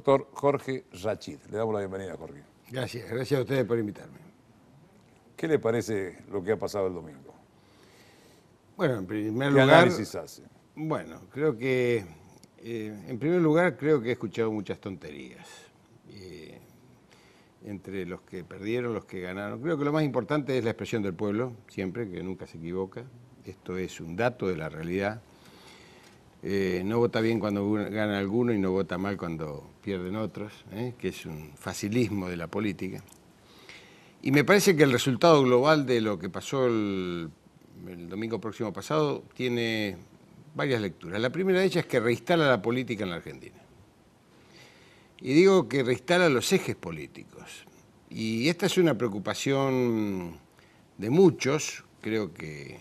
doctor Jorge Rachid. Le damos la bienvenida, Jorge. Gracias, gracias a ustedes por invitarme. ¿Qué le parece lo que ha pasado el domingo? Bueno, en primer ¿Qué lugar... análisis hace? Bueno, creo que, en primer lugar, creo que he escuchado muchas tonterías. Entre los que perdieron, los que ganaron. Creo que lo más importante es la expresión del pueblo, siempre, que nunca se equivoca. Esto es un dato de la realidad. No vota bien cuando gana alguno y no vota mal cuando pierden otros, que es un facilismo de la política. Y me parece que el resultado global de lo que pasó el domingo próximo pasado tiene varias lecturas. La primera de ellas es que reinstala la política en la Argentina. Y digo que reinstala los ejes políticos. Y esta es una preocupación de muchos, creo que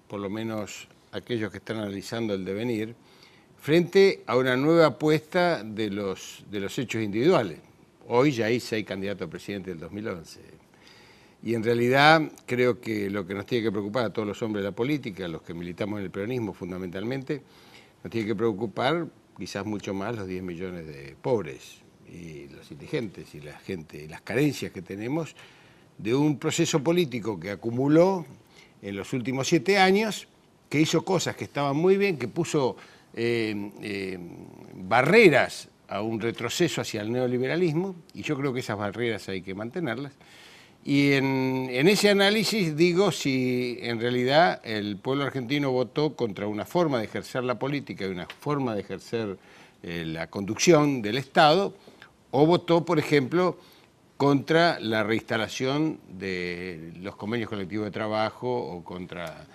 por lo menos aquellos que están analizando el devenir, frente a una nueva apuesta de los hechos individuales. Hoy ya hay 6 candidatos a presidente del 2011. Y en realidad creo que lo que nos tiene que preocupar a todos los hombres de la política, los que militamos en el peronismo fundamentalmente, nos tiene que preocupar quizás mucho más los 10 millones de pobres y los indigentes y la gente, y las carencias que tenemos de un proceso político que acumuló en los últimos 7 años, que hizo cosas que estaban muy bien, que puso barreras a un retroceso hacia el neoliberalismo, y yo creo que esas barreras hay que mantenerlas. Y en ese análisis digo si en realidad el pueblo argentino votó contra una forma de ejercer la política y una forma de ejercer la conducción del Estado, o votó, por ejemplo, contra la reinstalación de los convenios colectivos de trabajo o contra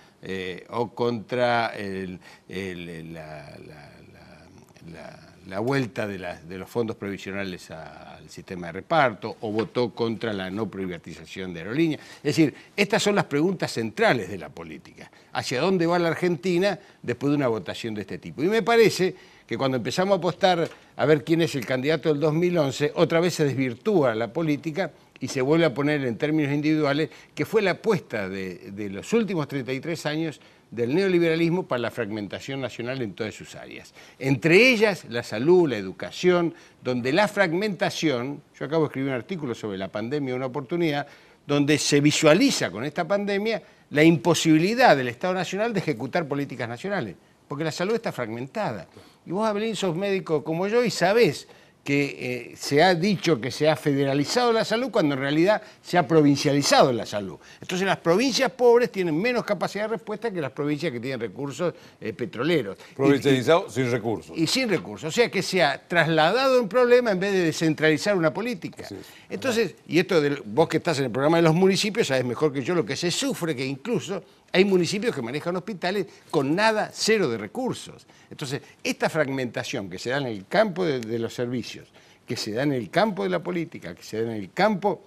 la vuelta de los fondos previsionales al sistema de reparto, o votó contra la no privatización de aerolíneas. Es decir, estas son las preguntas centrales de la política. ¿Hacia dónde va la Argentina después de una votación de este tipo? Y me parece que cuando empezamos a apostar a ver quién es el candidato del 2011, otra vez se desvirtúa la política y se vuelve a poner en términos individuales, que fue la apuesta de los últimos 33 años del neoliberalismo para la fragmentación nacional en todas sus áreas. Entre ellas, la salud, la educación, donde la fragmentación, yo acabo de escribir un artículo sobre la pandemia, una oportunidad, donde se visualiza con esta pandemia la imposibilidad del Estado Nacional de ejecutar políticas nacionales, porque la salud está fragmentada. Y vos, Abelín, sos médico como yo y sabés que se ha dicho que se ha federalizado la salud cuando en realidad se ha provincializado la salud. Entonces las provincias pobres tienen menos capacidad de respuesta que las provincias que tienen recursos petroleros. Provincializado sin recursos. Y sin recursos. O sea que se ha trasladado un problema en vez de descentralizar una política. Entonces, y esto vos que estás en el programa de los municipios sabés mejor que yo lo que se sufre, que incluso hay municipios que manejan hospitales con nada, 0 de recursos. Entonces, esta fragmentación que se da en el campo de los servicios, que se da en el campo de la política, que se da en el campo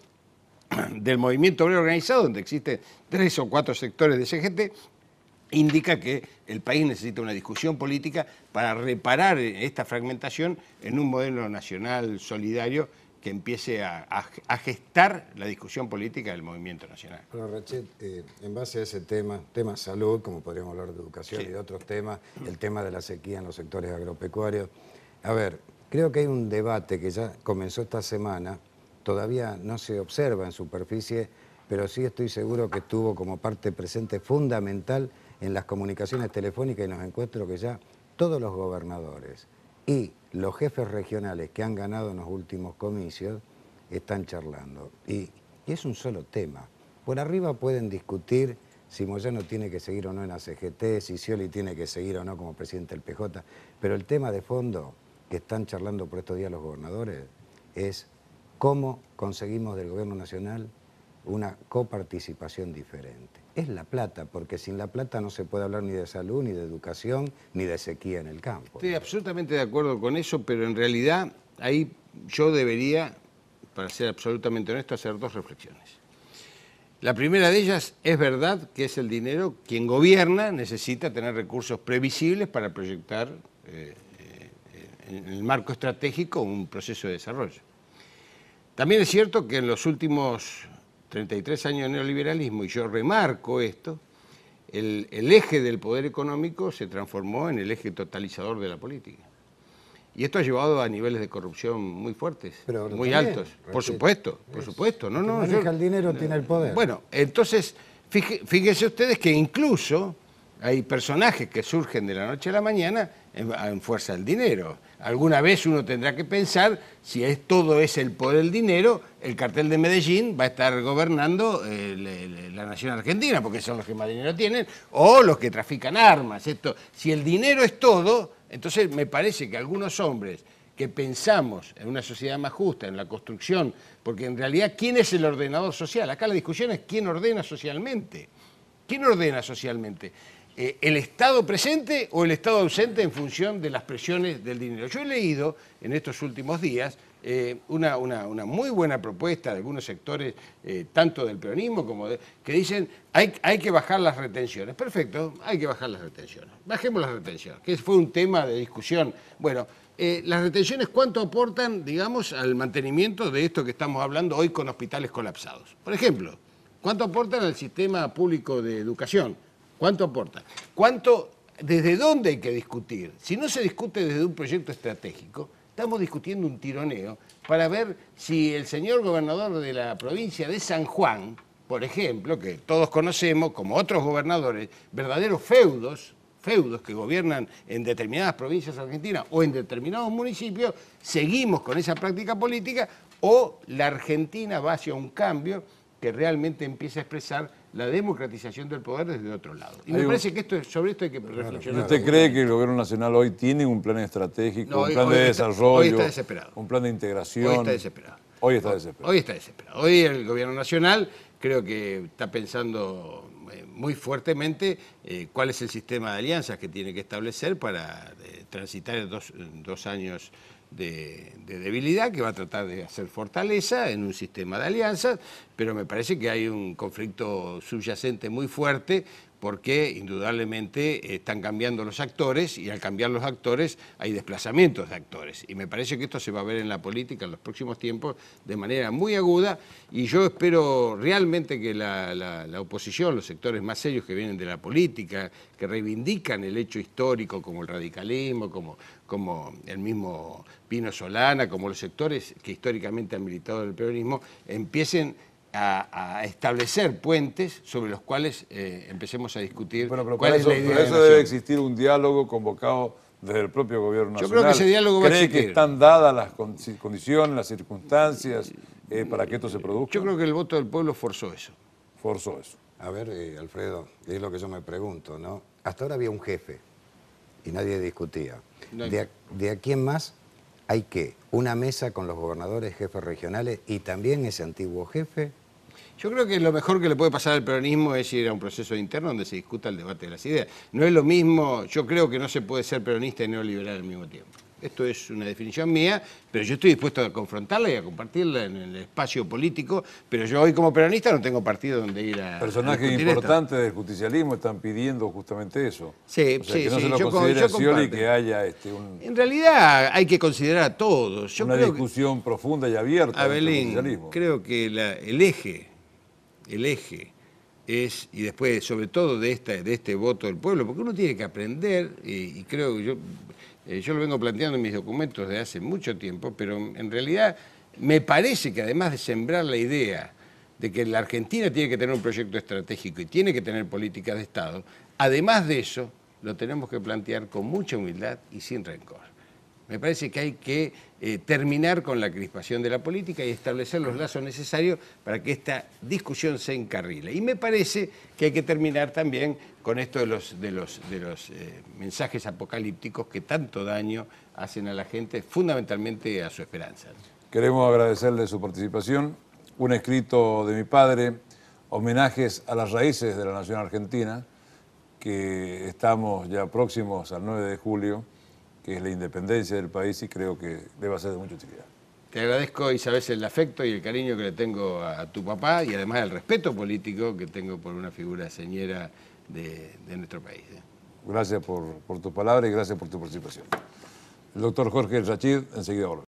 del movimiento obrero organizado, donde existen 3 o 4 sectores de CGT, indica que el país necesita una discusión política para reparar esta fragmentación en un modelo nacional solidario que empiece a gestar la discusión política del movimiento nacional. Bueno, Rachid, en base a ese tema salud, como podríamos hablar de educación y de otros temas, el tema de la sequía en los sectores agropecuarios. A ver, creo que hay un debate que ya comenzó esta semana, todavía no se observa en superficie, pero sí estoy seguro que estuvo como parte presente fundamental en las comunicaciones telefónicas y en los encuentros que ya todos los gobernadores y los jefes regionales que han ganado en los últimos comicios están charlando. Y es un solo tema. Por arriba pueden discutir si Moyano tiene que seguir o no en la CGT, si Scioli tiene que seguir o no como presidente del PJ, pero el tema de fondo que están charlando por estos días los gobernadores es cómo conseguimos del gobierno nacional una coparticipación diferente. Es la plata, porque sin la plata no se puede hablar ni de salud, ni de educación, ni de sequía en el campo. Estoy absolutamente de acuerdo con eso, pero en realidad ahí yo debería, para ser absolutamente honesto, hacer 2 reflexiones. La primera de ellas, es verdad que es el dinero, quien gobierna necesita tener recursos previsibles para proyectar en el marco estratégico un proceso de desarrollo. También es cierto que en los últimos 33 años de neoliberalismo, y yo remarco esto, el eje del poder económico se transformó en el eje totalizador de la política. Y esto ha llevado a niveles de corrupción muy fuertes, Pero muy también, altos. Por supuesto, por supuesto. No, El que no, maneja el dinero tiene el poder. Bueno, entonces, fíjense ustedes que incluso hay personajes que surgen de la noche a la mañana en fuerza del dinero. Alguna vez uno tendrá que pensar si todo es el poder del dinero, el cartel de Medellín va a estar gobernando la nación argentina, porque son los que más dinero tienen, o los que trafican armas. Si el dinero es todo, entonces me parece que algunos hombres que pensamos en una sociedad más justa, en la construcción, porque en realidad, ¿quién es el ordenador social? Acá la discusión es quién ordena socialmente. ¿Quién ordena socialmente? ¿El Estado presente o el Estado ausente en función de las presiones del dinero? Yo he leído en estos últimos días una muy buena propuesta de algunos sectores, tanto del peronismo como que dicen hay que bajar las retenciones. Perfecto, hay que bajar las retenciones. Bajemos las retenciones, que fue un tema de discusión. Bueno, las retenciones, ¿cuánto aportan, digamos, al mantenimiento de esto que estamos hablando hoy con hospitales colapsados? Por ejemplo, ¿cuánto aportan al sistema público de educación? ¿Cuánto aporta? ¿Desde dónde hay que discutir? Si no se discute desde un proyecto estratégico, estamos discutiendo un tironeo para ver si el señor gobernador de la provincia de San Juan, por ejemplo, que todos conocemos, como otros gobernadores, verdaderos feudos que gobiernan en determinadas provincias argentinas o en determinados municipios, seguimos con esa práctica política o la Argentina va hacia un cambio que realmente empieza a expresar la democratización del poder desde otro lado. Y me parece que sobre esto hay que reflexionar. ¿Usted cree que el gobierno nacional hoy tiene un plan estratégico, No, un plan de desarrollo, hoy está desesperado. un plan de integración? Hoy está desesperado. Hoy está desesperado. Hoy está desesperado. Hoy el gobierno nacional creo que está pensando muy fuertemente cuál es el sistema de alianzas que tiene que establecer para transitar dos años de debilidad, que va a tratar de hacer fortaleza en un sistema de alianzas, pero me parece que hay un conflicto subyacente muy fuerte porque indudablemente están cambiando los actores y al cambiar los actores hay desplazamientos de actores. Y me parece que esto se va a ver en la política en los próximos tiempos de manera muy aguda y yo espero realmente que la oposición, los sectores más serios que vienen de la política, que reivindican el hecho histórico como el radicalismo, como el mismo Pino Solana, como los sectores que históricamente han militado en el peronismo, empiecen a establecer puentes sobre los cuales empecemos a discutir Pero cuál es la idea de para eso nación. debe existir un diálogo convocado desde el propio gobierno Yo nacional. creo que ese diálogo va a ¿Cree existir. que están dadas las condiciones, las circunstancias para que esto se produzca? Yo creo que el voto del pueblo forzó eso. Forzó eso. A ver, Alfredo, es lo que yo me pregunto, ¿no? Hasta ahora había un jefe y nadie discutía. No hay- De aquí en más hay que una mesa con los gobernadores, jefes regionales y también ese antiguo jefe. Yo creo que lo mejor que le puede pasar al peronismo es ir a un proceso interno donde se discuta el debate de las ideas. No es lo mismo, yo creo que no se puede ser peronista y neoliberal al mismo tiempo. Esto es una definición mía, pero yo estoy dispuesto a confrontarla y a compartirla en el espacio político, pero yo hoy como peronista no tengo partido donde ir a Personajes discutir esto. importantes del justicialismo están pidiendo justamente eso. Sí, O sea, sí, que no sí, se lo yo considere yo a Scioli comparto. que haya En realidad hay que considerar a todos. Yo una creo que, discusión profunda y abierta dentro del Abelín, justicialismo. creo que el eje es, y después sobre todo de este voto del pueblo, porque uno tiene que aprender, y creo que yo lo vengo planteando en mis documentos desde hace mucho tiempo, pero en realidad me parece que además de sembrar la idea de que la Argentina tiene que tener un proyecto estratégico y tiene que tener políticas de Estado, además de eso lo tenemos que plantear con mucha humildad y sin rencor. Me parece que hay que terminar con la crispación de la política y establecer los lazos necesarios para que esta discusión se encarrile. Y me parece que hay que terminar también con esto de los mensajes apocalípticos que tanto daño hacen a la gente, fundamentalmente a su esperanza. Queremos agradecerle su participación. Un escrito de mi padre, homenajes a las raíces de la nación argentina, que estamos ya próximos al 9 de julio, que es la independencia del país y creo que debe ser de mucha utilidad. Te agradezco, Isabel, el afecto y el cariño que le tengo a tu papá y además el respeto político que tengo por una figura señera de nuestro país. Gracias por tu palabra y gracias por tu participación. El doctor Jorge Rachid, enseguida volvemos.